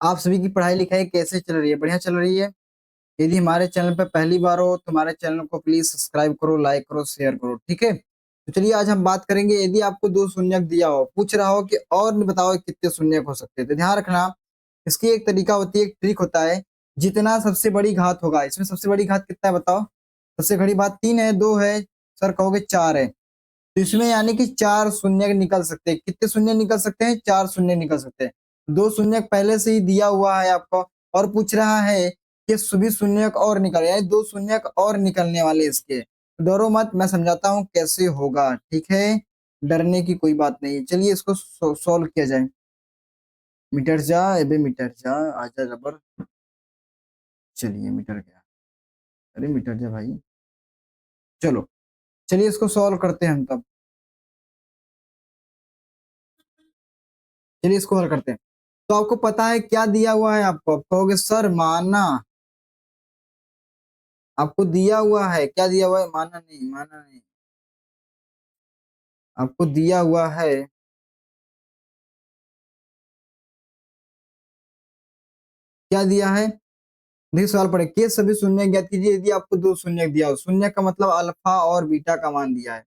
आप सभी की पढ़ाई लिखाई कैसे चल रही है? बढ़िया चल रही है। यदि हमारे चैनल पर पहली बार हो तो हमारे चैनल को प्लीज सब्सक्राइब करो, लाइक करो, शेयर करो, ठीक है। तो चलिए आज हम बात करेंगे, यदि आपको दो शून्यक दिया हो, पूछ रहा हो कि और बताओ कितने शून्यक हो सकते हैं, तो ध्यान रखना इसकी एक तरीका होती है, एक ट्रिक होता है। जितना सबसे बड़ी घात होगा, इसमें सबसे बड़ी घात कितना है बताओ? सबसे बड़ी घात 3 है, 2 है, सर कहोगे 4 है, तो इसमें यानी कि 4 शून्य निकल सकते हैं। कितने शून्य निकल सकते हैं? 4 शून्य निकल सकते हैं। दो शून्य पहले से ही दिया हुआ है आपको, और पूछ रहा है कि सभी शून्य और निकल, यानी दो शून्य और निकलने वाले इसके। डरो मत, मैं समझाता हूँ कैसे होगा, ठीक है। डरने की कोई बात नहीं है। चलिए इसको सॉल्व किया जाए। मीटर जा एबे मीटर जा, आजा जबर। चलिए मीटर गया, अरे मीटर जा भाई। चलो चलिए इसको सॉल्व करते हैं हम तब। चलिए इसको हल करते हैं। तो आपको पता है क्या दिया हुआ है आपको? आप कहोगे सर माना, आपको दिया हुआ है, क्या दिया हुआ है? माना नहीं, माना नहीं, आपको दिया हुआ है, क्या दिया है? देखिए सवाल पढ़े, के सभी शून्य ज्ञात कीजिए यदि आपको दो शून्य दिया हो। शून्य का मतलब अल्फा और बीटा का मान दिया है।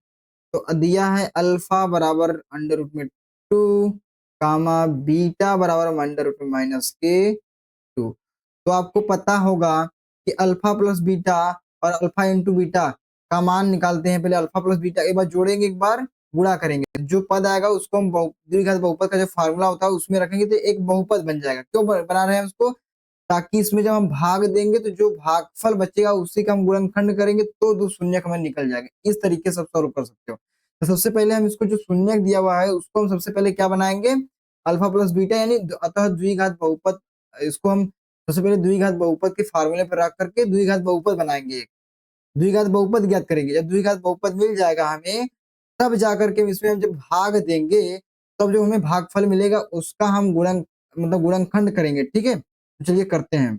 तो दिया है अल्फा बराबर अंडर रूट में 2, कामा बीटा बराबर अंडर रूट में -k2। तो आपको पता होगा कि अल्फा प्लस बीटा और अल्फा इंटू बीटा का मान निकालते हैं। पहले अल्फा प्लस बीटा एक बार जोड़ेंगे, एक बार गुणा करेंगे, जो पद आएगा उसको हम द्विघात बहुपद का जो फार्मूला होता है उसमें रखेंगे, तो एक बहुपद बन जाएगा। क्यों बना रहे हैं उसको? ताकि इसमें जब हम भाग देंगे तो जो भागफल बचेगा उसी का हम गुणनखंड करेंगे, तो दो शून्य हमें निकल जाएगा। इस तरीके से सॉल्व कर सकते हो। तो सबसे पहले हम इसको जो शून्य दिया हुआ है उसको हम सबसे पहले क्या बनाएंगे? अल्फा प्लस बीटा यानी अतः द्विघात बहुपद। इसको हम सबसे पहले द्विघात बहुपद के फार्मूले पर रख करके द्विघात बहुपद बनाएंगे, द्विघात बहुपद ज्ञात करेंगे। जब द्विघात बहुपद मिल जाएगा हमें, तब जाकर के इसमें हम जब भाग देंगे, तब जो हमें भागफल मिलेगा उसका हम गुणन मतलब गुणनखंड करेंगे, ठीक है। तो चलिए करते हैं।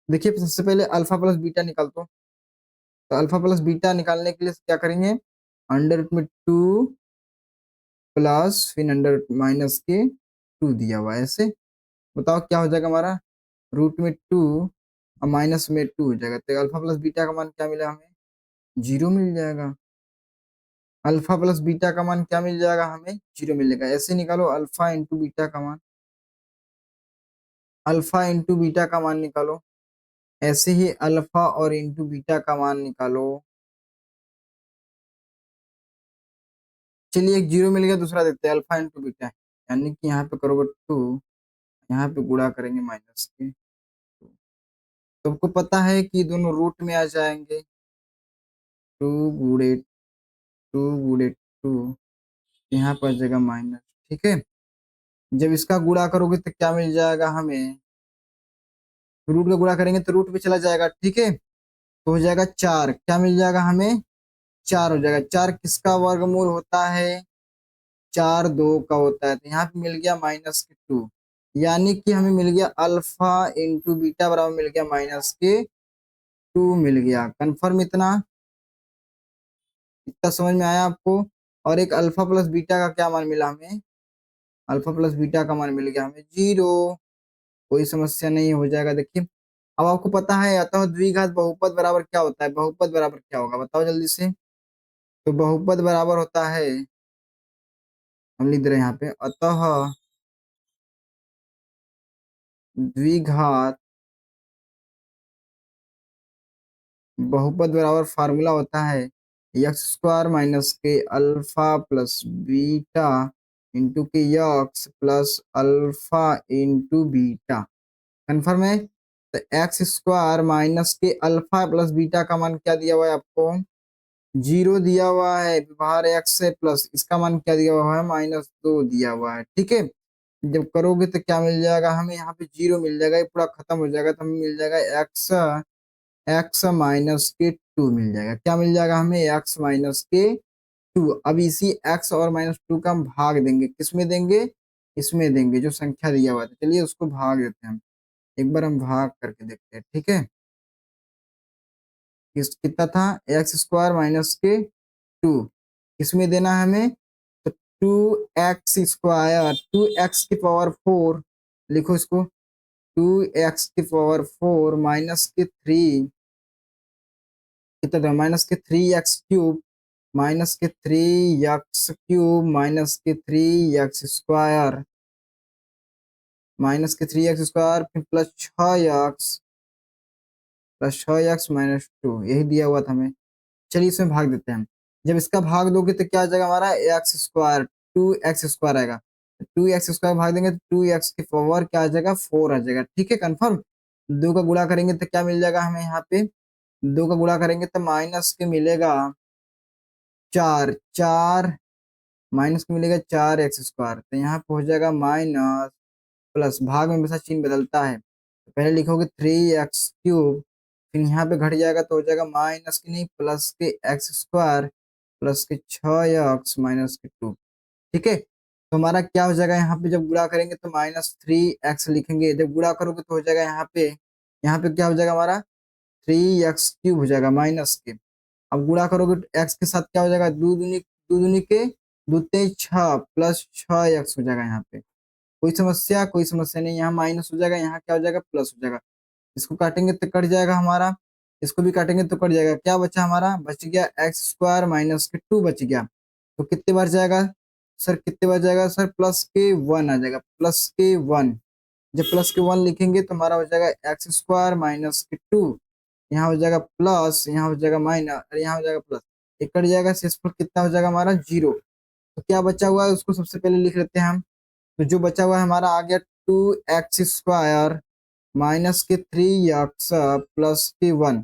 देखिए सबसे पहले अल्फा प्लस बीटा निकाल दो। तो अल्फा प्लस बीटा निकालने के लिए क्या करेंगे? अंडर रूट में 2 प्लस फिर अंडर माइनस के 2 दिया हुआ है ऐसे। बताओ क्या हो जाएगा हमारा? रूट में 2 और माइनस में 2 हो जाएगा। तो अल्फा प्लस बीटा का मान क्या मिला हमें? 0 मिल जाएगा। अल्फा प्लस बीटा का मान क्या मिल जाएगा हमें? 0 मिलेगा। ऐसे निकालो अल्फा इंटू बीटा का मान, अल्फा इंटू बीटा का मान निकालो। ऐसे ही अल्फा और इंटू बीटा का मान निकालो। चलिए एक 0 मिल गया, दूसरा देखते हैं अल्फा इंटू बीटा, यानी कि यहाँ पे करोगे 2, यहाँ पे गुणा करेंगे माइनस के 2। तो आपको पता है कि दोनों रूट में आ जाएंगे। 2 गुड़े 2 गुड़े 2, यहाँ पर आ जाएगा माइनस, ठीक है। जब इसका गुणा करोगे तो क्या मिल जाएगा हमें? रूट का गुणा करेंगे तो रूट पे चला जाएगा, ठीक है। तो हो जाएगा 4, क्या मिल जाएगा हमें? 4 हो जाएगा। 4 किसका वर्गमूल होता है? 4 2 का होता है। तो यहाँ पे मिल गया -2, यानी कि हमें मिल गया अल्फा इंटू बीटा बराबर मिल गया -2 मिल गया। कंफर्म? इतना इतना समझ में आया आपको? और एक अल्फा प्लस बीटा का क्या मान मिला हमें? अल्फा प्लस बीटा का मान मिल गया हमें 0। कोई समस्या नहीं, हो जाएगा। देखिए अब आपको पता है अतः द्विघात बहुपद बराबर क्या होता है? बहुपद बराबर क्या होगा बताओ जल्दी से। तो बहुपद बराबर होता है, हम लिख रहे हैं यहाँ पे, अतः द्विघात बहुपद बराबर फार्मूला होता है एक्स स्क्वायर माइनस के अल्फा प्लस बीटा इंटू के x plus alpha into beta. Confirm है? तो एक्स स्क्वायर माइनस के अल्फा प्लस बीटा का मान क्या दिया हुआ है आपको? 0 दिया हुआ है। बाहर एक्स है प्लस इसका मान क्या दिया हुआ है? -2 दिया हुआ है, ठीक है। जब करोगे तो क्या मिल जाएगा हमें? यहाँ पे 0 मिल जाएगा, ये पूरा खत्म हो जाएगा, तो हमें मिल जाएगा एक्स एक्स माइनस के 2 मिल जाएगा। क्या मिल जाएगा हमें? एक्स माइनस के 2। अब इसी एक्स और -2 का हम भाग देंगे, किसमें देंगे? इसमें देंगे जो संख्या दिया हुआ था। चलिए उसको भाग देते हैं हम, एक बार हम भाग करके देखते हैं, ठीक है। कितना था? एक्स स्क्वायर माइनस के 2, किसमें देना है हमें? तो 2x स्क्वायर, 2x की पावर 4 लिखो इसको, 2x⁴ माइनस के 3 कितना, -3x³ -3x³ -3x² फिर +6x यही दिया हुआ था हमें। चलिए इसमें भाग देते हैं हम। जब इसका भाग दोगे तो क्या आ जाएगा हमारा x², 2x² आएगा। 2x² भाग देंगे तो 2x⁴ क्या आ जाएगा 4 आ जाएगा। ठीक है, कंफर्म। 2 का गुणा करेंगे तो क्या मिल जाएगा हमें यहाँ पे, 2 का गुणा करेंगे तो माइनस के मिलेगा 4, 4 माइनस के मिलेगा 4x²। तो यहाँ पे हो जाएगा माइनस प्लस, भाग में हमेशा चिन्ह बदलता है। तो पहले लिखोगे 3x³, फिर यहाँ पे घट जाएगा तो हो जाएगा माइनस की नहीं प्लस के x² प्लस के 6x-2। ठीक है, तो हमारा क्या हो जाएगा यहाँ पे, जब गुणा करेंगे तो -3x लिखेंगे, जब गुणा करोगे तो हो जाएगा यहाँ पे क्या हो जाएगा हमारा 3x³ हो जाएगा माइनस के। अब गुणा करोगे तो x के साथ क्या हो जाएगा, दो दूनी के दो तेईस 6 प्लस 6x हो जाएगा। यहाँ पे कोई समस्या नहीं, यहाँ माइनस हो जाएगा, यहाँ क्या हो जाएगा प्लस हो जाएगा। इसको काटेंगे तो कट जाएगा हमारा, इसको भी काटेंगे तो कट जाएगा। क्या बचा हमारा, बच गया x² माइनस के 2 बच गया। तो कितने बार जाएगा सर, कितने बार जाएगा सर, +1 आ जाएगा, +1। जब +1 लिखेंगे तो हमारा हो जाएगा x² माइनस के 2, यहाँ हो जाएगा प्लस, यहाँ हो जाएगा माइनस, और यहाँ हो जाएगा प्लस, एक कट जाएगा, शेषफल कितना हो जाएगा हमारा 0। तो क्या बचा हुआ है उसको सबसे पहले लिख लेते हैं हम। तो जो बचा हुआ है हमारा आ गया 2x² माइनस के 3x प्लस के 1।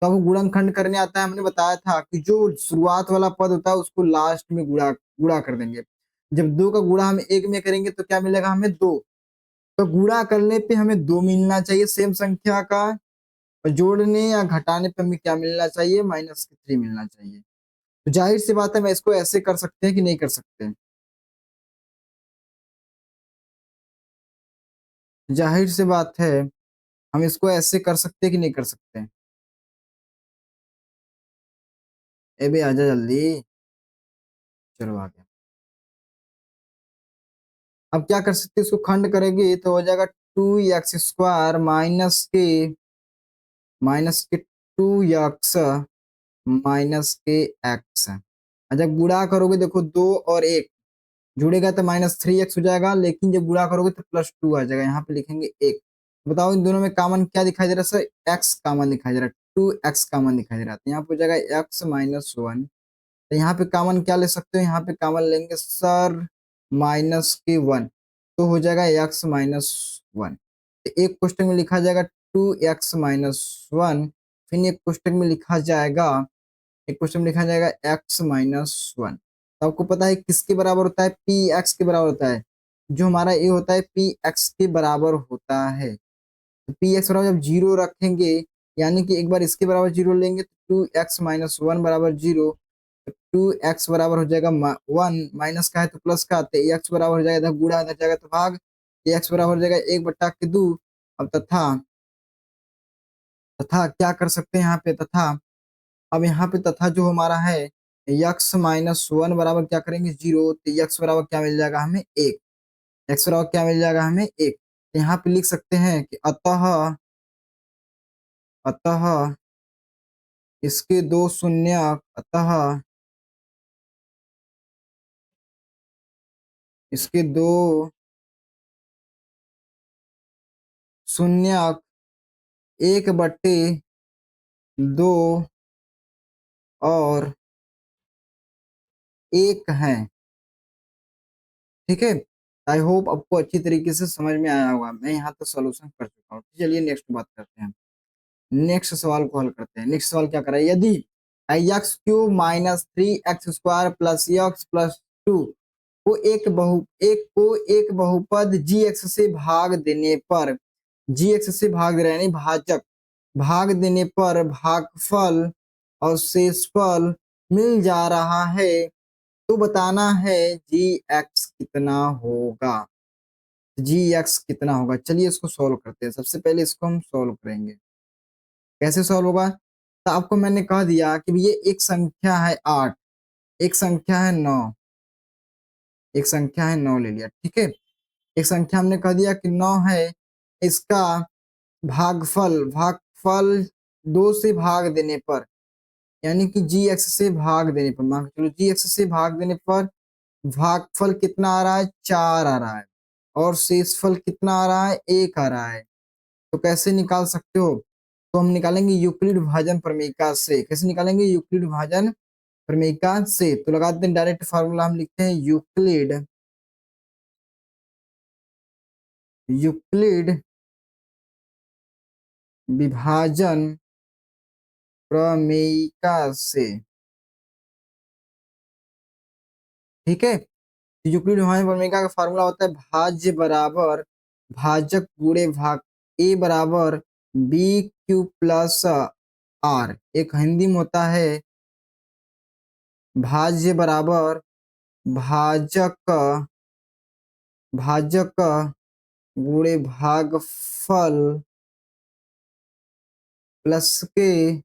तो अब गुणनखंड करने आता है, हमने बताया था कि जो शुरुआत वाला पद होता है उसको लास्ट में गुणा गुणा कर देंगे। जब 2 का गुणा हम 1 में करेंगे तो क्या मिलेगा हमें 2। तो गुणा करने पे हमें 2 मिलना चाहिए सेम संख्या का, और जोड़ने या घटाने पे हमें क्या मिलना चाहिए, -3 मिलना चाहिए। तो जाहिर सी बात है मैं इसको ऐसे कर सकते हैं कि नहीं कर सकते, जाहिर सी बात है हम इसको ऐसे कर सकते हैं कि नहीं कर सकते। ए बे आजा जल्दी, चलो आ गया। अब क्या कर सकते हैं, इसको खंड करेंगे तो हो जाएगा 2x² माइनस के 2x -के x। जब गुणा करोगे देखो 2 और 1 जुड़ेगा तो -3x हो जाएगा, लेकिन जब गुणा करोगे तो +2 आ जाएगा। यहाँ पे लिखेंगे 1। बताओ इन दोनों में कॉमन क्या दिखाई दे रहा है सर, x कॉमन दिखाई दे रहा है, 2x कॉमन दिखाई दे रहा है। तो यहाँ पे हो जाएगा x-1। तो यहाँ पे कॉमन क्या ले सकते हो, यहाँ पे कॉमन लेंगे सर -के 1, तो हो जाएगा x-1। तो एक क्वेश्चन में लिखा जाएगा 2x-1, फिर एक क्वेश्चन में लिखा जाएगा, x-1। तो आपको पता है किसके बराबर होता है, पी एक्स के बराबर होता है। जो हमारा ये होता है पी एक्स के बराबर होता है। तो पी एक्स बराबर जब 0 रखेंगे, यानी कि एक बार इसके बराबर 0 लेंगे तो 2x-1 बराबर 0। 2x बराबर हो जाएगा 1, माइनस का है तो प्लस का, तो एक्स बराबर हो जाएगा, इधर गुणा इधर जाएगा तो भाग, एक्स बराबर हो जाएगा 1/2। अब तथा तथा क्या कर सकते हैं यहाँ पे, तथा अब यहाँ पे तथा जो हमारा है x-1 बराबर क्या करेंगे 0, तो x बराबर क्या मिल जाएगा हमें 1, x बराबर क्या मिल जाएगा हमें 1। तो यहाँ पे लिख सकते हैं कि अतः अतः इसके दो शून्यक, अतः इसके दो शून्यक 1/2 और 1 है। ठीक है, आई होप आपको अच्छी तरीके से समझ में आया होगा। मैं यहाँ तक सॉल्यूशन कर चुका हूँ। चलिए नेक्स्ट बात करते हैं, नेक्स्ट सवाल को हल करते हैं। नेक्स्ट सवाल क्या करा है, यदि x³ -3x² plus x plus 2 एक बहुपद gx से भाग देने पर, gx से भाग दे रहा है यानी भाजक, भाग देने पर भागफल और शेषफल मिल जा रहा है, तो बताना है gx कितना होगा। gx कितना होगा, चलिए इसको सॉल्व करते हैं। सबसे पहले इसको हम सॉल्व करेंगे। कैसे सॉल्व होगा, तो आपको मैंने कह दिया कि ये एक संख्या है 8, एक संख्या है 9, एक संख्या है 9 ले लिया। ठीक है, एक संख्या हमने कह दिया कि 9 है, इसका भागफल, भागफल 2 से भाग देने पर, यानी कि जी एक्स से भाग देने पर, मान के चलो जी एक्स से भाग देने पर भागफल कितना आ रहा है, 4 आ रहा है, और शेषफल कितना आ रहा है, 1 आ रहा है। तो कैसे निकाल सकते हो, तो हम निकालेंगे यूक्लिड विभाजन प्रमेयिका से। कैसे निकालेंगे, यूक्लिड विभाजन प्रमेयिका से। तो लगा देते हैं डायरेक्ट फार्मूला, हम लिखते हैं यूक्लिड, यूक्लिड विभाजन प्रमेयिका से। ठीक है, यूक्लिड विभाजन प्रमेयिका का फार्मूला होता है भाज्य बराबर भाजक गुणे भाग, ए बराबर बी क्यू प्लस आर। एक हिंदी में होता है भाज्य बराबर भाजक, भाजक गुणे भागफल प्लस के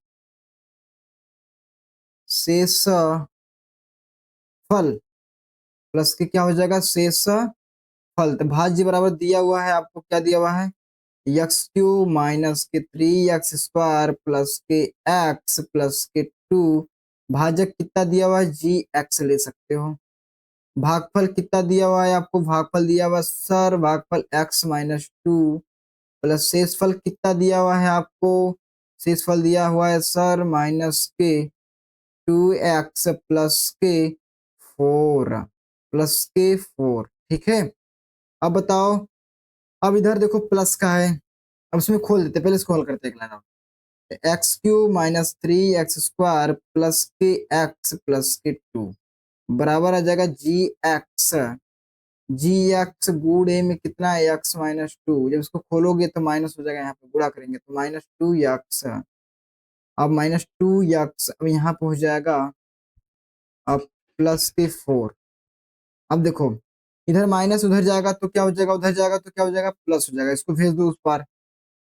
शेषफल, प्लस के क्या हो जाएगा, शेषफल। तो भाज्य बराबर दिया हुआ है आपको, क्या दिया हुआ है, एक्स क्यू माइनस के 3x² प्लस के एक्स प्लस के 2। भाजक कितना दिया हुआ है, जी एक्स ले सकते हो। भागफल कितना दिया हुआ है आपको, भागफल दिया हुआ सर भागफल x-2 प्लस शेषफल कितना दिया हुआ है आपको, शेषफल दिया हुआ है सर -2x प्लस के 4। ठीक है, अब बताओ, अब इधर देखो प्लस का है, अब इसमें खोल देते, पहले इसको हल करते हैं एक लाइन। x³ - 3x² प्लस के एक्स प्लस के 2 बराबर आ जाएगा जी एक्स गुणे में कितना है, x-2। जब इसको खोलोगे तो माइनस हो जाएगा, यहाँ पे गुणा करेंगे तो -2x। अब -2x अब यहाँ पे हो जाएगा अब +4। अब देखो इधर माइनस उधर जाएगा तो क्या हो जाएगा, उधर जाएगा तो क्या हो जाएगा, प्लस हो जाएगा। इसको भेज दो उस पार,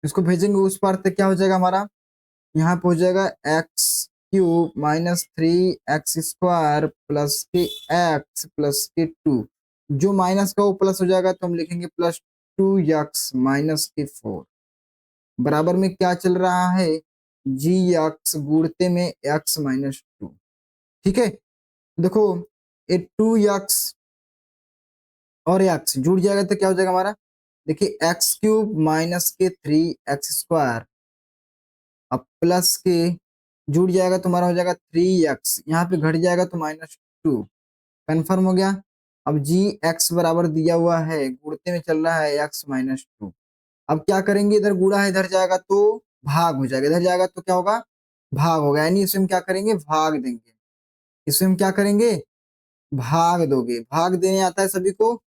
इसको भेजेंगे उस पार तो क्या हो जाएगा हमारा, यहाँ पे हो जाएगा x³ - 3x² प्लस के एक्स प्लस के 2। जो माइनस का वो प्लस हो जाएगा तो हम लिखेंगे +2x - के 4 बराबर में क्या चल रहा है, जी एक्स गुणते में x-2। ठीक है, देखो ये 2x और एक्स जुड़ जाएगा तो क्या हो जाएगा हमारा, देखिए x³ माइनस के 3x², अब प्लस के जुड़ जाएगा तो हमारा हो जाएगा 3x, यहाँ पे घट जाएगा तो -2। कन्फर्म हो गया। अब जी एक्स बराबर दिया हुआ है, गुणते में चल रहा है x-2। अब क्या करेंगे, इधर गुणा है इधर जाएगा तो भाग हो जाएगा, इधर जाएगा तो क्या होगा, भाग होगा, यानी इसमें हम क्या करेंगे, भाग देंगे। इसमें हम क्या करेंगे, भाग दोगे, भाग देने आता है सभी को।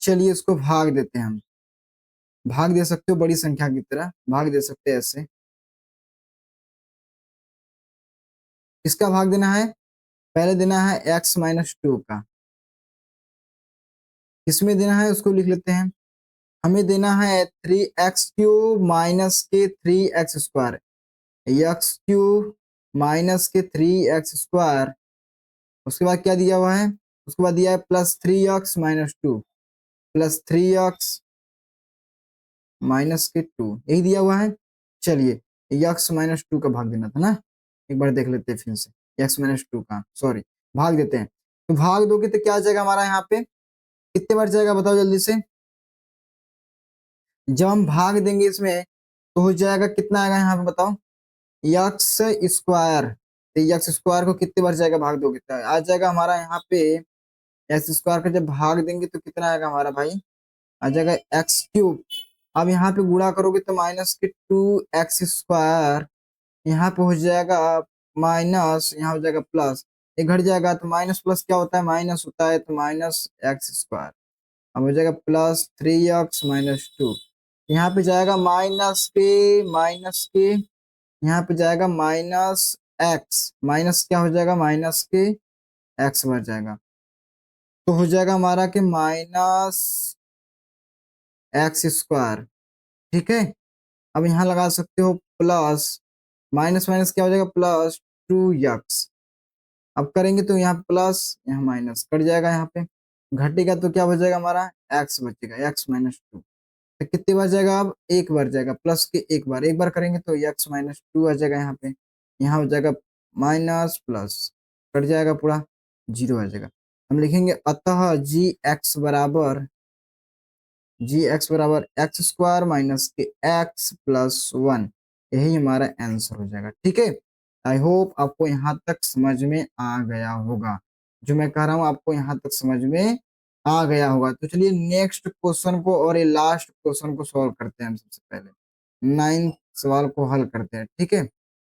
चलिए इसको भाग देते हैं हम, भाग दे सकते हो बड़ी संख्या की तरह भाग दे सकते हैं ऐसे। किसका भाग देना है, पहले देना है x-2 का, किसमें देना है उसको लिख लेते हैं। हमें देना है 3x³ माइनस के 3x², x³ माइनस के 3x²। उसके बाद क्या दिया हुआ है, उसके बाद दिया है +3x-2 प्लस 3x-2 यही दिया हुआ है। चलिए x-2 का भाग देना था ना, एक बार देख लेते हैं फिर से, x-2 का सॉरी भाग देते हैं। तो भाग दोगे तो क्या आ जाएगा हमारा, यहाँ पे कितने बार जाएगा बताओ जल्दी से। जब हम भाग देंगे इसमें तो हो जाएगा कितना आएगा यहाँ पे बताओ, x²। तो x² को कितने बार जाएगा भाग दोगे तो आ जाएगा हमारा यहाँ पे x² का जब भाग देंगे तो कितना आएगा हमारा भाई, आ जाएगा x³। अब यहाँ पे गुणा करोगे तो -2x², यहाँ पे हो जाएगा माइनस, यहाँ हो जाएगा प्लस, ये घट जाएगा तो माइनस प्लस क्या होता है, माइनस होता है, तो -x²। अब हो जाएगा +3x-2, यहाँ पे जाएगा माइनस के यहाँ पे जाएगा -x, माइनस क्या हो जाएगा, -x बढ़ जाएगा, तो हो जाएगा हमारा कि -x²। ठीक है, अब यहाँ लगा सकते हो प्लस, माइनस माइनस क्या हो जाएगा, +2x। अब करेंगे तो यहाँ प्लस यहाँ माइनस कट जाएगा, यहाँ पे घटेगा तो क्या हो जाएगा हमारा, x बचेगा, x-2। तो तो कितनी बार जाएगा, अब एक बार जाएगा, प्लस के एक बार करेंगे तो x माइनस टू आ जाएगा यहाँ पे, यहाँ हो जाएगा माइनस प्लस, कट जाएगा पूरा, जीरो आ जाएगा। हम लिखेंगे अतः जी एक्स बराबर एक्स स्क्वायर माइनस के एक्स प्लस वन, यही हमारा आंसर हो जाएगा। ठीक है, आई होप आपको यहाँ तक समझ में आ गया होगा, जो मैं कह रहा हूँ आपको यहाँ तक समझ में आ गया होगा। तो चलिए नेक्स्ट क्वेश्चन को और ये लास्ट क्वेश्चन को सॉल्व करते हैं हम सबसे पहले, 9th सवाल को हल करते हैं। ठीक है,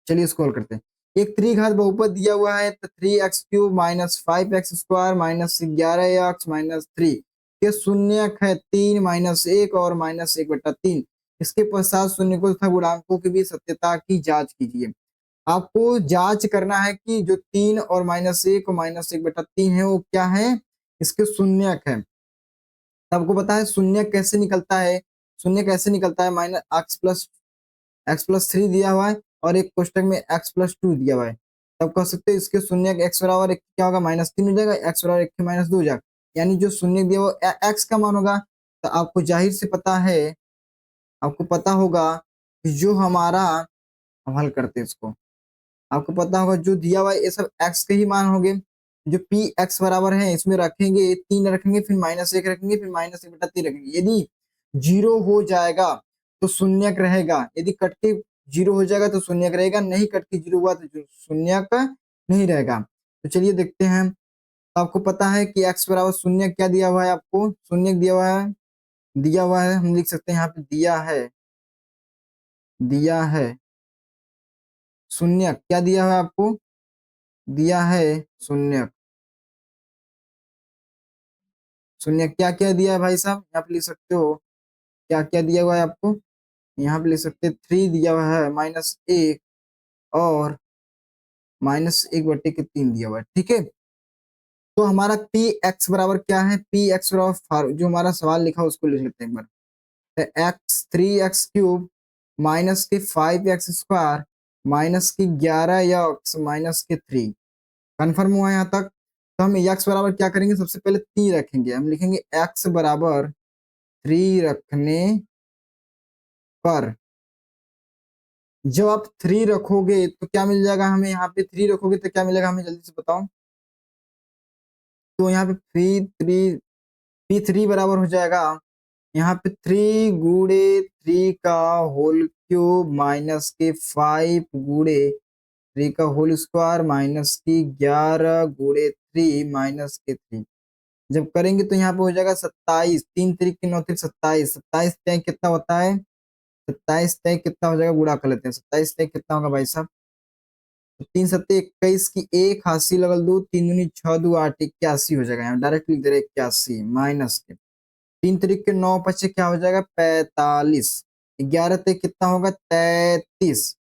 चलिए इसको हल करते हैं। एक त्रिघात बहुपद दिया हुआ है, तो 3x³ minus 5x² minus 11x-3 के शून्यक है 3 माइनस 1 और माइनस 1/3। इसके पश्चात शून्य तथा गुणांकों की भी सत्यता की जांच कीजिए। आपको जांच करना है कि जो 3 और माइनस 1 और माइनस 1/3 है वो क्या है, इसके शून्यक है। सबको पता है शून्य कैसे निकलता है, शून्य कैसे निकलता है, माइनस x+3 दिया हुआ है और एक कोष्टक में x+2 दिया हुआ है, तब कह सकते हैं इसके शून्य x बराबर एक क्या होगा, -3 हो जाएगा, x बराबर 1 -2 हो जाएगा, यानी जो शून्य दिया वो x का मान होगा। तो आपको जाहिर से पता है, आपको पता होगा कि जो हमारा, हम हल करते हैं इसको, आपको पता होगा जो दिया हुआ है ये सब x के ही मान होंगे। जो p x बराबर है इसमें रखेंगे 3 रखेंगे, फिर -1 रखेंगे, फिर -1/3 रखेंगे। यदि जीरो हो जाएगा तो शून्यक रहेगा, यदि कट के जीरो हो जाएगा तो शून्यक रहेगा, नहीं कट के जीरो हुआ तो शून्यक नहीं रहेगा। तो चलिए देखते हैं। तो आपको पता है कि x बराबर शून्य क्या दिया हुआ है, आपको शून्य दिया हुआ है, हम लिख सकते हैं यहाँ पे दिया है शून्य, क्या दिया है आपको, दिया है शून्य, शून्य क्या क्या दिया है भाई साहब, यहाँ पे लिख सकते हो क्या क्या दिया हुआ है आपको, यहाँ पे लिख सकते हैं 3 दिया हुआ है, -1 और -1/3 दिया हुआ है। ठीक है, तो हमारा पी एक्स बराबर क्या है, पी एक्स बराबर जो हमारा सवाल लिखा है उसको लिख लेते हैं एक बार। x3x³ माइनस के 5x² माइनस की 11x माइनस के 3, कन्फर्म हुआ यहाँ तक। तो हम x बराबर क्या करेंगे, सबसे पहले 3 रखेंगे, हम लिखेंगे x बराबर 3 रखने पर, जब आप 3 रखोगे तो क्या मिल जाएगा हमें, यहाँ पे 3 रखोगे तो क्या मिलेगा हमें, जल्दी से बताओ। तो यहाँ पे P3 बराबर हो जाएगा, यहाँ पे 3 गुड़े 3 का होल क्यूब माइनस के 5 गुड़े 3 का होल स्क्वायर माइनस की 11 गुड़े 3 माइनस के 3। जब करेंगे तो यहाँ पे हो जाएगा 27, 3 3 के 9 27, 27 तय कितना होता है, 27 तय कितना हो जाएगा, गुणा कर लेते हैं, 27 तय कितना होगा भाई साहब, 3 7 21 की एक हासिल लगल दो, 3 दूनी 6 दो 8, 81 हो जाएगा, यहाँ डायरेक्ट लिख दे रहे 81 माइनस के 3 तरीक के 9 पचे क्या हो जाएगा 45, 11 तक कितना होगा 33,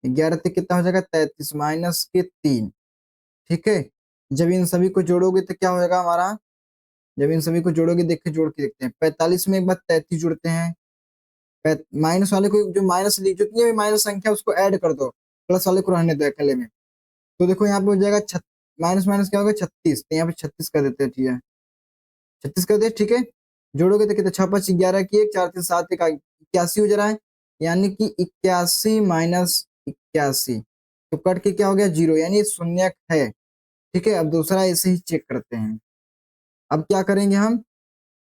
11 तक कितना हो जाएगा 33 माइनस के 3। ठीक है, जब इन सभी को जोड़ोगे तो क्या हो जाएगा हमारा, जब इन सभी को जोड़ोगे, देख के जोड़ के देखते हैं, 45 में एक बार 33 जोड़ते हैं, माइनस वाले को जो माइनस जितनी भी माइनस संख्या उसको ऐड कर दो, प्लस वाले को रहने दो अकेले में। तो देखो यहाँ पे हो जाएगा माइनस माइनस क्या होगा 36, तो यहाँ पे 36 कर देते हैं, ठीक है 36 कर दे। ठीक है, जोड़ोगे तो कितने 6 5 11 की एक 4 3 7 एक 81 हो जा रहा है, यानी कि 81 माइनस 81, तो कट के क्या हो गया जीरो, यानी शून्य है। ठीक है, अब दूसरा ऐसे ही चेक करते हैं। अब क्या करेंगे हम,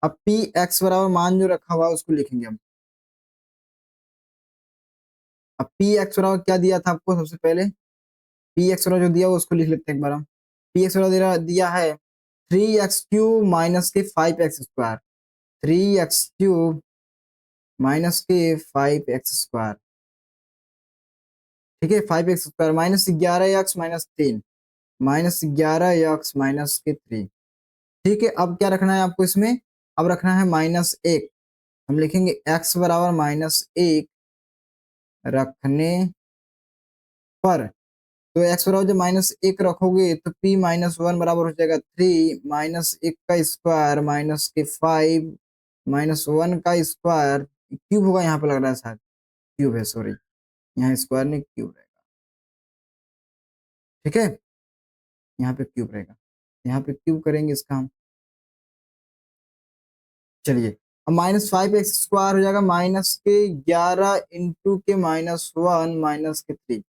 अब पी एक्स बराबर मान जो रखा हुआ है उसको लिखेंगे हम। अब पी एक्स बराबर क्या दिया था आपको, सबसे पहले पी एक्स बराबर जो दिया हुआ उसको लिख लेते हैं एक बार हम। पी एक्स बराबर दिया है 3x³ माइनस के 5x², 3x³ माइनस के 5x², ठीक है 5x² minus 11x minus 3, -11x minus के 3। ठीक है, अब क्या रखना है आपको इसमें, अब रखना है -1, हम लिखेंगे x बराबर -1 रखने पर, तो x बराबर जब -1 रखोगे तो p -1 बराबर हो जाएगा 3 -1 का स्क्वायर माइनस के 5 -1 का स्क्वायर, क्यूब होगा यहाँ पे लग रहा है शायद, क्यूब है सॉरी, यहाँ स्क्वायर नहीं क्यूब रहेगा। ठीक है, यहाँ पे क्यूब रहेगा, यहाँ पे क्यूब करेंगे इसका हम। चलिए अब -5x² हो जाएगा -11 इंटू के -1 -3।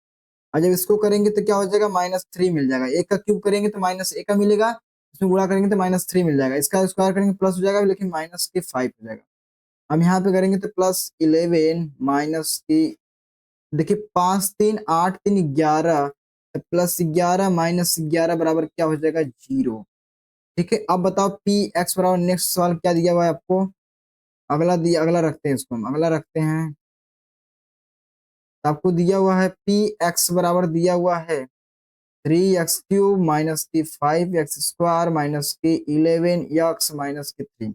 और जब इसको करेंगे तो क्या हो जाएगा, -3 मिल जाएगा। एक का क्यूब करेंगे तो -1 का मिलेगा, इसमें गुणा करेंगे तो -3 मिल जाएगा। इसका स्क्वायर करेंगे प्लस हो जाएगा, लेकिन -5 हो जाएगा। हम यहाँ पे करेंगे तो +11 देखिए 5 3 8 3 11, +11 बराबर क्या हो जाएगा, 0। ठीक है, अब बताओ पी एक्स बराबर, नेक्स्ट सवाल क्या दिया हुआ है आपको, अगला रखते हैं, इसको हम अगला रखते हैं। आपको दिया हुआ है पी एक्स बराबर दिया हुआ है 3x³ - 5x² - 11x -3।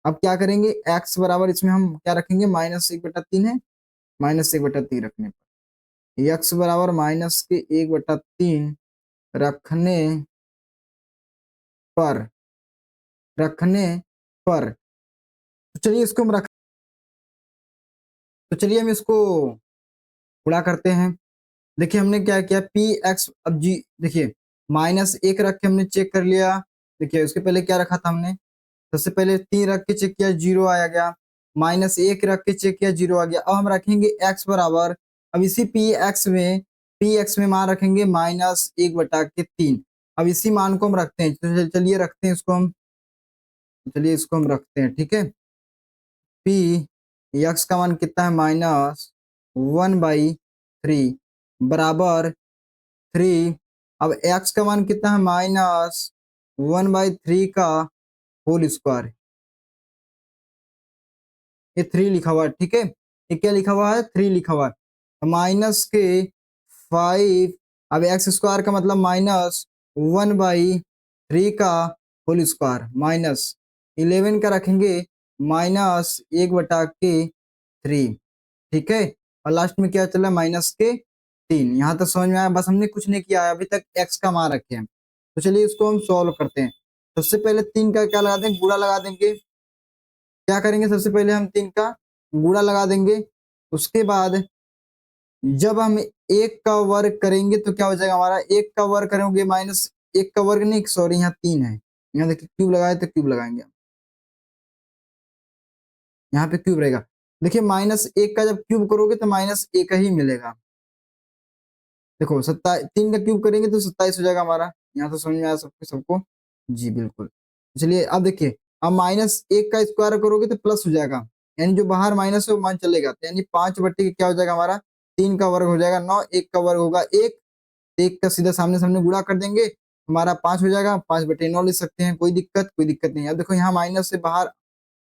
अब क्या करेंगे, x बराबर इसमें हम क्या रखेंगे, -1/3 है, -1/3 रखने पर x बराबर -1/3 रखने पर रखने पर तो चलिए इसको हम रख तो चलिए हम इसको गुणा करते हैं। देखिए हमने क्या किया, पी एक्स, अब जी देखिए -1 रख के हमने चेक कर लिया। देखिए उसके पहले क्या रखा था हमने, सबसे पहले 3 रख के चेक किया, 0 आया गया। -1 रख के चेक किया, 0 आ गया। अब हम रखेंगे x बराबर, अब इसी पी एक्स में मान रखेंगे -1/3। अब इसी मान को हम रखते हैं, तो चलिए रखते हैं इसको हम, चलिए इसको हम रखते हैं। ठीक है, पी एक्स का मान कितना है, -1/3 बराबर 3। अब एक्स का मान कितना है, -1/3 का होल स्क्वायर, ये 3 लिखा हुआ है। ठीक है, ये क्या लिखा हुआ है, 3 लिखा हुआ है। -5, अब x² का मतलब -1/3 का होल स्क्वायर, -11 का रखेंगे -1/3। ठीक है, और लास्ट में क्या चला, -3। यहाँ तक समझ में आया, बस हमने कुछ नहीं किया है अभी तक, x का मान रखे हैं। तो चलिए इसको हम सॉल्व करते हैं। सबसे पहले 3 का क्या लगा देंगे, गुणा लगा देंगे। क्या करेंगे, सबसे पहले हम 3 का गुणा लगा देंगे। उसके बाद जब हम 1 का वर्ग करेंगे तो क्या हो जाएगा हमारा, 1 का वर्ग करेंगे -1 का वर्ग नहीं, सॉरी यहाँ 3 है, यहाँ देखिए क्यूब लगाए तो क्यूब लगाएंगे, यहाँ पे क्यूब रहेगा। देखिए -1 का जब क्यूब करोगे तो -1 ही मिलेगा। देखो 3 का क्यूब करेंगे तो 27 हो जाएगा हमारा। यहाँ तो समझ में आया सबको जी बिल्कुल। चलिए अब देखिए, अब -1 का स्क्वायर करोगे तो प्लस हो जाएगा, यानी जो बाहर माइनस है वो मान चलेगा, तो यानी 5/, क्या हो जाएगा हमारा, 3 का वर्ग हो जाएगा 9, 1 का वर्ग होगा 1, 1 का सीधा सामने सामने गुणा कर देंगे, हमारा 5 हो जाएगा। 5/9 लिख सकते हैं, कोई दिक्कत नहीं। अब देखो यहाँ माइनस से बाहर,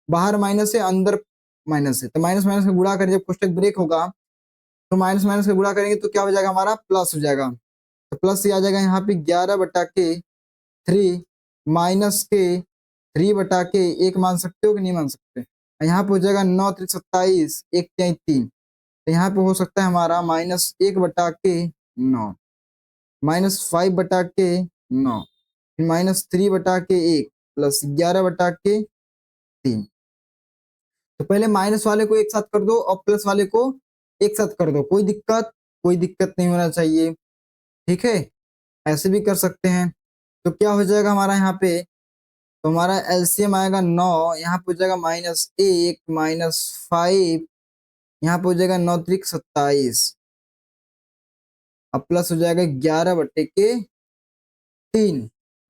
बाहर माइनस है, अंदर माइनस है, तो माइनस माइनस का गुणा कर, जब कोष्टक ब्रेक होगा तो माइनस माइनस का गुणा करेंगे तो क्या हो जाएगा हमारा, प्लस हो जाएगा। तो प्लस से आ जाएगा यहाँ पे 11/3 माइनस के 3/1 मान सकते हो कि नहीं मान सकते। यहाँ पे हो जाएगा 9×3 = 27, 1×3, तो यहाँ पे हो सकता है हमारा -1/9, -5/9, फिर -3/1 प्लस 11/3। तो पहले माइनस वाले को एक साथ कर दो और प्लस वाले को एक साथ कर दो, कोई दिक्कत नहीं होना चाहिए। ठीक है, ऐसे भी कर सकते हैं। तो क्या हो जाएगा हमारा यहाँ पे, तो हमारा एलसीएम आएगा 9, यहाँ पे हो जाएगा -1 -5, यहाँ पे हो जाएगा 9×3 = 27, अब प्लस हो जाएगा 11/3,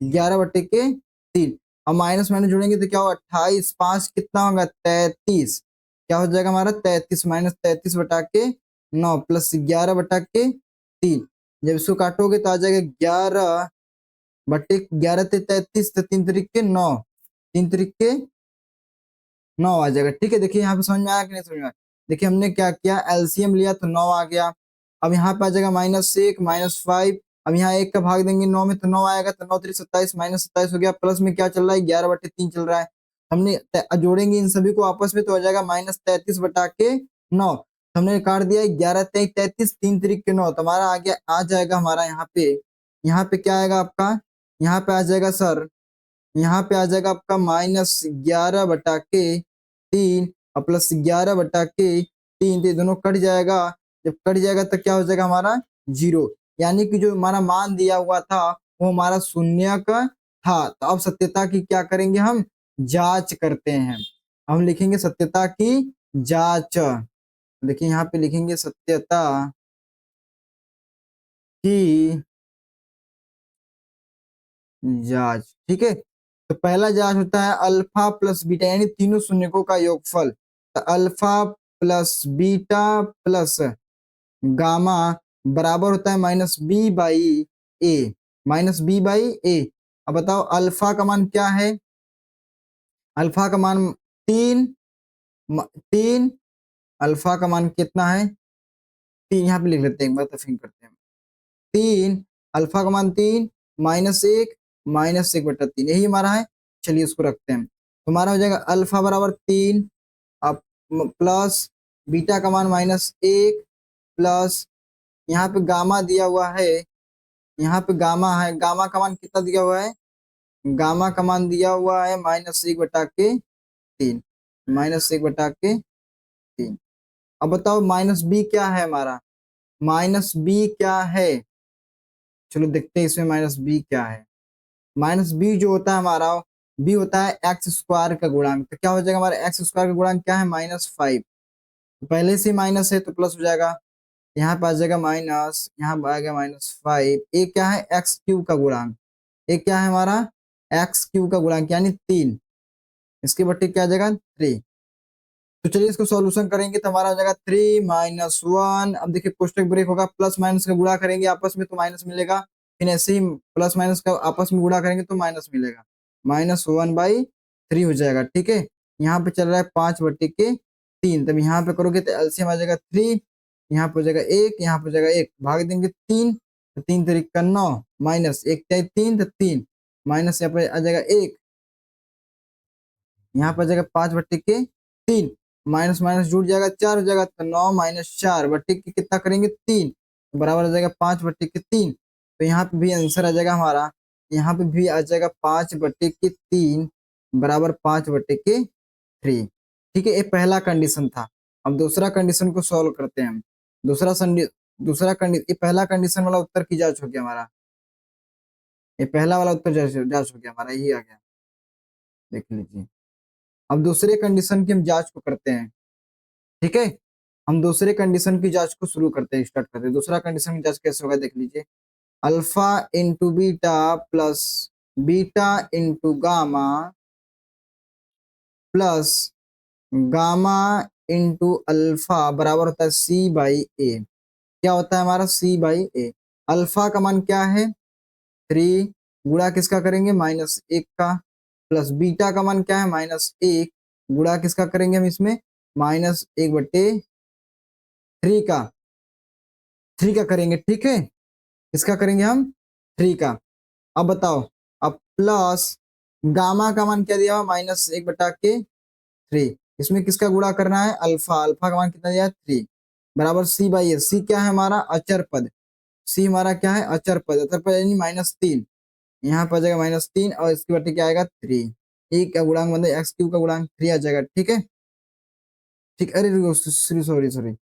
11/3। अब माइनस माइनस जोड़ेंगे तो क्या होगा, 28, 5 कितना होगा, 33, क्या हो जाएगा हमारा 33, -33/9 प्लस 11/3। जब इसको काटोगे तो आ जाएगा 11/11 तो 3×3 = 9, 3×3 = 9 आ जाएगा। ठीक है, देखिए यहाँ पे समझ में आया कि नहीं समझ में आया। देखिए हमने क्या किया, एलसीएम लिया तो 9 आ गया। अब यहाँ पे आ जाएगा -1 -5, अब यहाँ 1 का भाग देंगे 9 में तो 9 आएगा, तो 9×3 = 27, -27 हो गया। प्लस में क्या चल रहा है, 11/3 चल रहा है। हमने जोड़ेंगे इन सभी को आपस में तो हो जाएगा -33/9। हमने काट दिया 11×3 = 33, 3×3 = 9, तो हमारा आ गया, आ जाएगा हमारा यहाँ पे क्या आएगा आपका, यहाँ पे आ जाएगा सर, यहाँ पे आ जाएगा आपका -11/3 और प्लस 11/3, तो ये दोनों कट जाएगा। जब कट जाएगा तो क्या हो जाएगा हमारा, 0, यानी कि जो हमारा मान दिया हुआ था वो हमारा शून्य का था। तो अब सत्यता की क्या करेंगे, हम जांच करते हैं। हम लिखेंगे सत्यता की जांच। देखिए यहाँ पे लिखेंगे सत्यता की जांच। ठीक है, तो पहला जांच होता है अल्फा प्लस बीटा यानी तीनों शून्यकों का योगफल। तो alpha plus beta plus gamma बराबर होता है minus B by A, minus B by A. अब बताओ अल्फा का मान क्या है? अल्फा का मान 3, 3। अल्फा का मान कितना है? 3। यहाँ पे लिख लेते हैं, एक बार तो फिंग करते हैं। 3, अल्फा का मान 3 -1 -1/3 यही हमारा है। चलिए इसको रखते हैं, तो हमारा हो जाएगा अल्फा बराबर 3 अब प्लस बीटा का मान -1 प्लस यहाँ पे गामा दिया हुआ है, यहाँ पे गामा है, गामा का मान कितना दिया हुआ है? गामा का मान दिया हुआ है -1/3, -1/3। अब बताओ माइनस बी क्या है हमारा? माइनस बी क्या है? चलो देखते हैं इसमें माइनस बी क्या है। माइनस बी जो होता है हमारा, बी होता है एक्स स्क्वायर का गुणांक। तो क्या हो जाएगा हमारा एक्स स्क्वायर का गुणांक क्या है? -5। पहले से माइनस है तो प्लस हो जाएगा, यहाँ पे आ जाएगा माइनस, यहाँ पे आ गया -5। एक क्या है? एक्स क्यूब का गुणांक। एक क्या है हमारा? एक्स क्यूब का गुणांक यानी 3। इसके बट्टे क्या आ जाएगा? 3। तो चलिए इसको सॉल्यूशन करेंगे तो हमारा हो जाएगा 3 - 1। अब देखिए कोष्टक ब्रेक होगा, प्लस माइनस का गुणा करेंगे आपस में तो माइनस मिलेगा, फिर ऐसे ही प्लस माइनस का आपस में गुणा करेंगे तो माइनस मिलेगा, -1/3 हो जाएगा। ठीक है, यहाँ पे चल रहा है 5/3, तब यहाँ पे करोगे तो एलसीएम आ जाएगा 3, यहाँ पे हो जाएगा 1, यहाँ पे हो जाएगा 1, भाग देंगे 3, तो 3 3 का 9 माइनस 1 3 तो 3 माइनस यहाँ पे आ जाएगा 1, यहाँ पर आ जाएगा 5/3, माइनस माइनस जुड़ जाएगा 4 हो जाएगा, तो 9 - 4 बट्टे के कितना करेंगे 3, तो बराबर आ जाएगा 5/3। तो यहाँ पे भी आंसर आ जाएगा हमारा, यहाँ पे भी आ जाएगा 5/3 बराबर 5/3। ठीक है, ये पहला कंडीशन था। अब दूसरा कंडीशन को सॉल्व करते हैं हम। ये पहला कंडीशन वाला उत्तर की जांच हो गया हमारा, ये पहला वाला उत्तर जांच हो गया हमारा, यही आ गया, देख लीजिए। अब दूसरे कंडीशन की हम जांच को करते हैं। ठीक है, हम दूसरे कंडीशन की जांच को शुरू करते हैं, स्टार्ट करते हैं। दूसरा कंडीशन की जांच कैसे होगा देख लीजिए। Alpha into beta plus beta into gamma plus gamma into alpha बराबर होता है C/A। क्या होता है हमारा? C/A। अल्फा का मान क्या है? 3, गुणा किसका करेंगे? -1 का, प्लस बीटा का मान क्या है? -1, गुणा किसका करेंगे हम इसमें? -1/3 का, 3 का करेंगे। ठीक है, इसका करेंगे हम 3 का। अब बताओ, अब प्लस गामा का मान क्या दिया हुआ? -1/3। इसमें किसका गुणा करना है? अल्फा, अल्फा का मान कितना दिया है? 3 बराबर C/A। सी क्या है हमारा? अचर पद। सी हमारा क्या है? अचर पद, अचर पद यानी -3, यहाँ पर आ जाएगा -3 और इसकी बट्टे क्या आएगा? 3। एक का गुणांक मतलब एक्स क्यूब का गुणांक 3 आ जाएगा। ठीक है, ठीक, अरे सॉरी सॉरी सॉरी,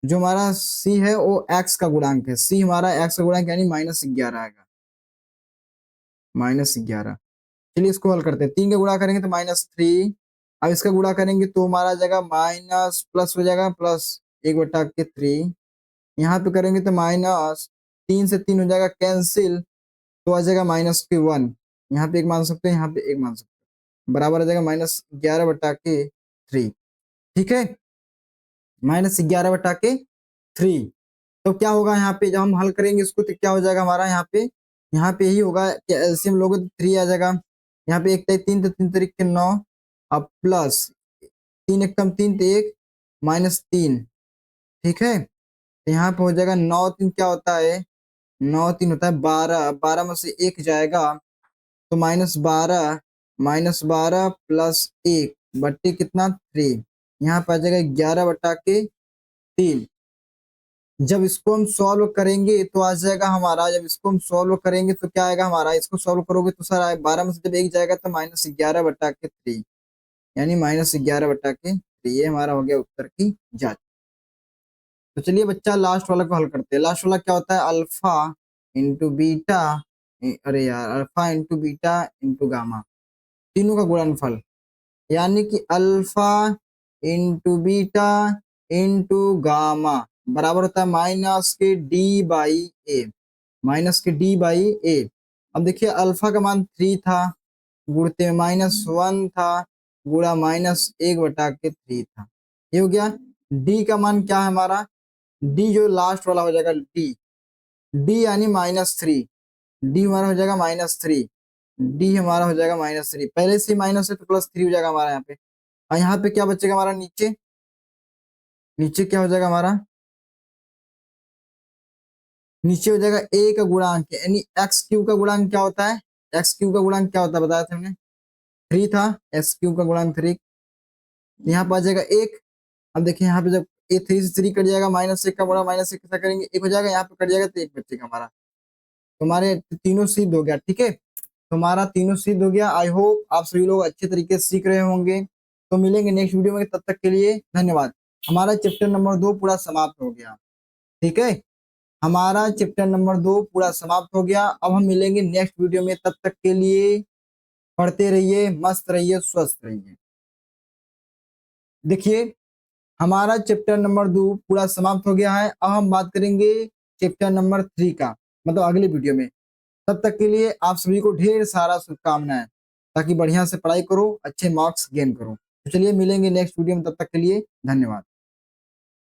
जो हमारा सी है वो एक्स का गुणांक है, सी हमारा एक्स का गुणांक यानी -11 आएगा, -11। चलिए इसको हल करते हैं, 3 का गुणा करेंगे तो -3, अब इसका गुणा करेंगे तो हमारा आ जाएगा माइनस प्लस हो जाएगा प्लस 1/3, यहाँ पे करेंगे तो -3 से 3 हो जाएगा कैंसिल, तो आ जाएगा -1, यहाँ पे एक मान सकते हैं, यहाँ पे एक मान सकते हैं, बराबर आ जाएगा -11/3। ठीक है, -11/3। तो क्या होगा यहाँ पे, जब हम हल करेंगे इसको तो क्या हो जाएगा हमारा? यहाँ पे यही होगा कि एलसीएम लोगे तो 3 आ जाएगा, यहाँ पे 1 3 तो 3 तरीके 9, अब प्लस 3 एक कम 3 तो 1 -3। ठीक है, तो यहाँ पे हो जाएगा 9 3 क्या होता है? 9 3 होता है 12, 12 में से 1 जाएगा तो -12, -12 प्लस 1 बट्टे कितना? 3, यहाँ पे आ जाएगा 11/3। जब इसको हम सॉल्व करेंगे तो आ जाएगा हमारा, जब इसको हम सॉल्व करेंगे तो क्या आएगा हमारा? इसको सॉल्व करोगे तो सर 12 में से जब 1 जाएगा तो -11/3 यानी -11/3। ये हमारा हो गया उत्तर की जांच। तो चलिए बच्चा लास्ट वाला को हल करते हैं। लास्ट वाला क्या होता है? अल्फा इंटू बीटा, अरे यार, alpha into beta into gamma, तीनों का गुणनफल। यानी कि alpha into beta into gamma बराबर होता है माइनस के डी बाई ए, माइनस के डी बाई ए। अब देखिए अल्फा का मान 3 था, गुणते -1 था, गुणा -1/3 था, ये हो गया। डी का मान क्या है हमारा, डी जो लास्ट वाला हो जाएगा डी, डी यानी -3, डी हमारा हो जाएगा -3, डी हमारा हो जाएगा -3, पहले से माइनस है तो +3 हो जाएगा हमारा यहाँ पे। और यहाँ पे क्या बचेगा हमारा, नीचे नीचे क्या हो जाएगा हमारा, नीचे हो जाएगा ए का गुणांक यानी एक्स क्यूब का गुणांक क्या होता है, एक्स क्यूब का गुणांक क्या होता है बताया था हमने, 3 था, एक्स क्यूब का गुणांक 3, यहाँ पर आ जाएगा 1। अब देखिए यहाँ पे जब ए 3 से 3 कट जाएगा, -1 का गुणा -1 कैसा करेंगे, 1 हो जाएगा, यहाँ पे कट जाएगा तो 1 बचेगा हमारा। तुम्हारे तीनों सिद्ध हो गया, ठीक है, तुम्हारा तीनों सिद्ध हो गया। आई होप आप सभी लोग अच्छे तरीके से सीख रहे होंगे। तो मिलेंगे नेक्स्ट वीडियो में, तब तक के लिए धन्यवाद। हमारा चैप्टर नंबर 2 पूरा समाप्त हो गया, ठीक है, हमारा चैप्टर नंबर 2 पूरा समाप्त हो गया। अब हम मिलेंगे नेक्स्ट वीडियो में, तब तक के लिए पढ़ते रहिए, मस्त रहिए, स्वस्थ रहिए। देखिए हमारा चैप्टर नंबर 2 पूरा समाप्त हो गया है। अब हम बात करेंगे चैप्टर नंबर 3 का, मतलब अगली वीडियो में। तब तक के लिए आप सभी को ढेर सारा शुभकामनाएं, ताकि बढ़िया से पढ़ाई करो, अच्छे मार्क्स गेन करो। तो चलिए मिलेंगे नेक्स्ट वीडियो में, तब तक के लिए धन्यवाद।